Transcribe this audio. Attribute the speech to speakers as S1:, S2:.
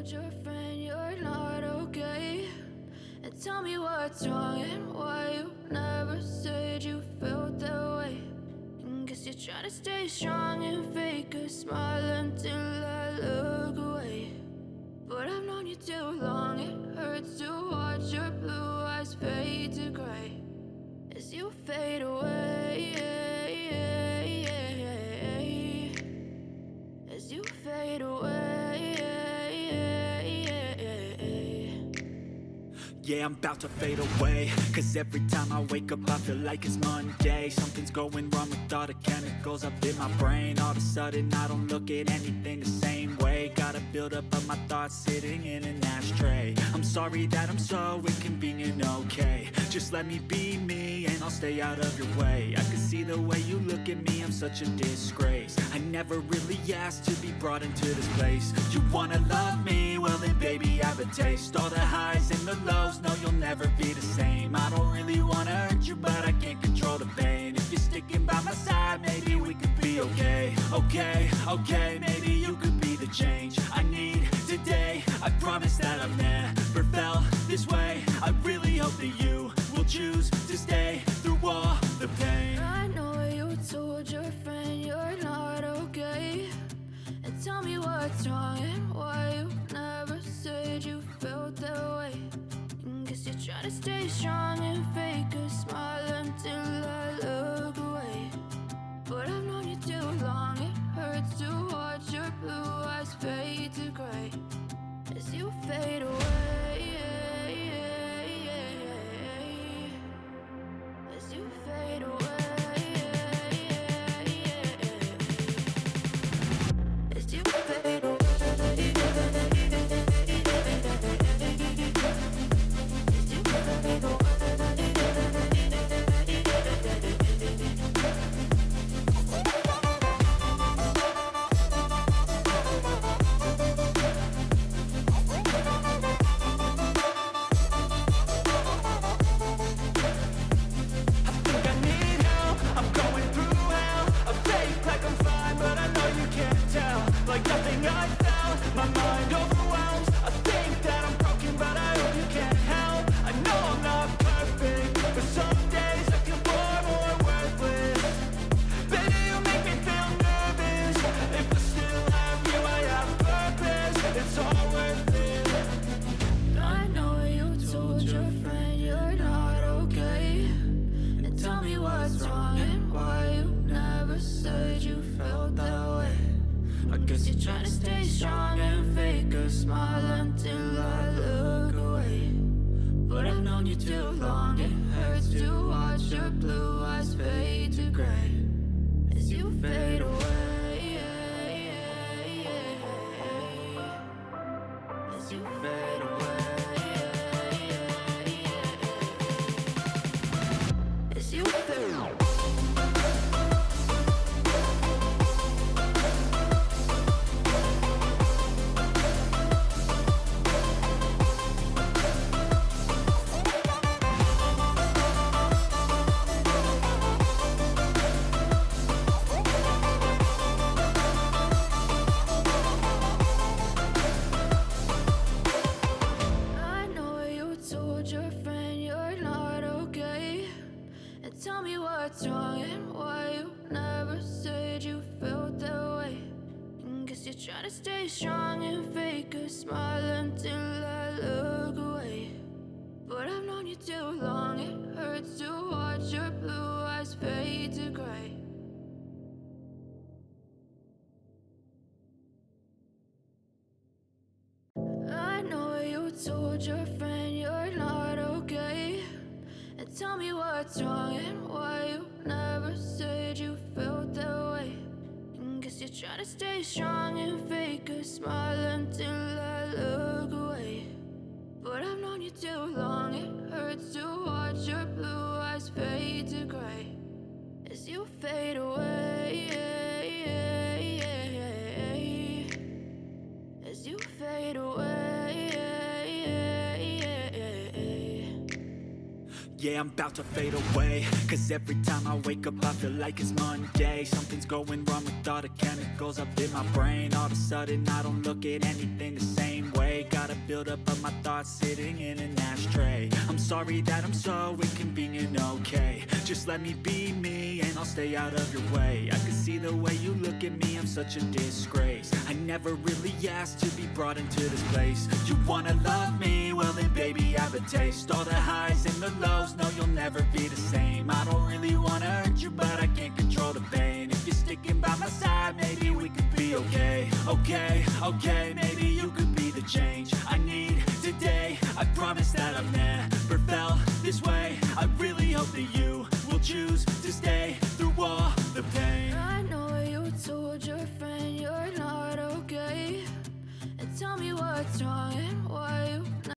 S1: told your friend you're not okay? And tell me what's wrong and why you never said you felt that way. And guess you're trying to stay strong and fake a smile until I look away. But I've known you too long, it hurts to watch your blue eyes fade to gray as you fade away, as you fade away.
S2: Yeah, I'm about to fade away, cause every time I wake up I feel like it's Monday. Something's going wrong with all the chemicals up in my brain. All of a sudden I don't look at anything the same way. Got a buildup of my thoughts sitting in an ashtray. I'm sorry that I'm so inconvenient, okay? Just let me be me and I'll stay out of your way. I can see the way you look at me, I'm such a disgrace. I never really asked to be brought into this place. You wanna love me? Well then baby I have a taste. All the highs and the lows, no you'll never be the same. I don't really wanna hurt you but I can't control the pain. If you're sticking by my side maybe we could be okay. Okay, maybe you could be the change I need today. I promise that I've never felt this way. I really hope that you will choose to stay through all the pain.
S1: I know you told your friend you're not okay. And tell me what's wrong and why you never said you felt that way. And guess you're trying to stay strong and fake a smile until I look away. But I've known you too long, it hurts to watch your blue eyes fade to gray as you fade away, as you fade away, as you fade away, as you fade away.
S2: Like nothing I felt, my mind overwhelms. I think that I'm broken, but I hope you can't help. I know I'm not perfect, but some days I feel far more worthless. Baby, you make me feel nervous. If I still have you, I have purpose. It's all worth it.
S1: I know you told your friend you're not okay. And tell me what's wrong and why you never said you felt that way. I guess you're trying to stay strong and fake a smile until I look away. But I've known you too long, it hurts to watch your blue eyes fade to gray as you fade away, as you fade away, as you fade away. Tell me what's wrong and why you never said you felt that way. And guess you're trying to stay strong and fake a smile until I look away. But I've known you too long, it hurts to watch your blue eyes fade to gray. I know you told your friend you're not okay. And tell me what's wrong and why you never said you felt that way. And guess you're trying to stay strong and fake a smile until I look away. But I've known you too long, it hurts to watch your blue eyes fade to gray as you fade away, as you fade away.
S2: Yeah, I'm about to fade away, cause every time I wake up I feel like it's Monday. Something's going wrong with all the chemicals up in my brain. All of a sudden I don't look at anything the same way. Gotta build up of my thoughts sitting in an ashtray. I'm sorry that I'm so inconvenient, okay. Just let me be me and I'll stay out of your way. I can see the way you look at me, I'm such a disgrace. I never really asked to be brought into this place. You wanna love me? Well then baby, have a taste. All the highs and the lows, no you'll never be the same. I don't really wanna hurt you, but I can't control the pain. If you're sticking by my side, maybe we could be okay. Okay, maybe you could be the change I need today. I promise that I've never felt this way. I really hope that you will choose to stay through all the pain.
S1: I know you told your friend you're not okay, and tell me what's wrong and why you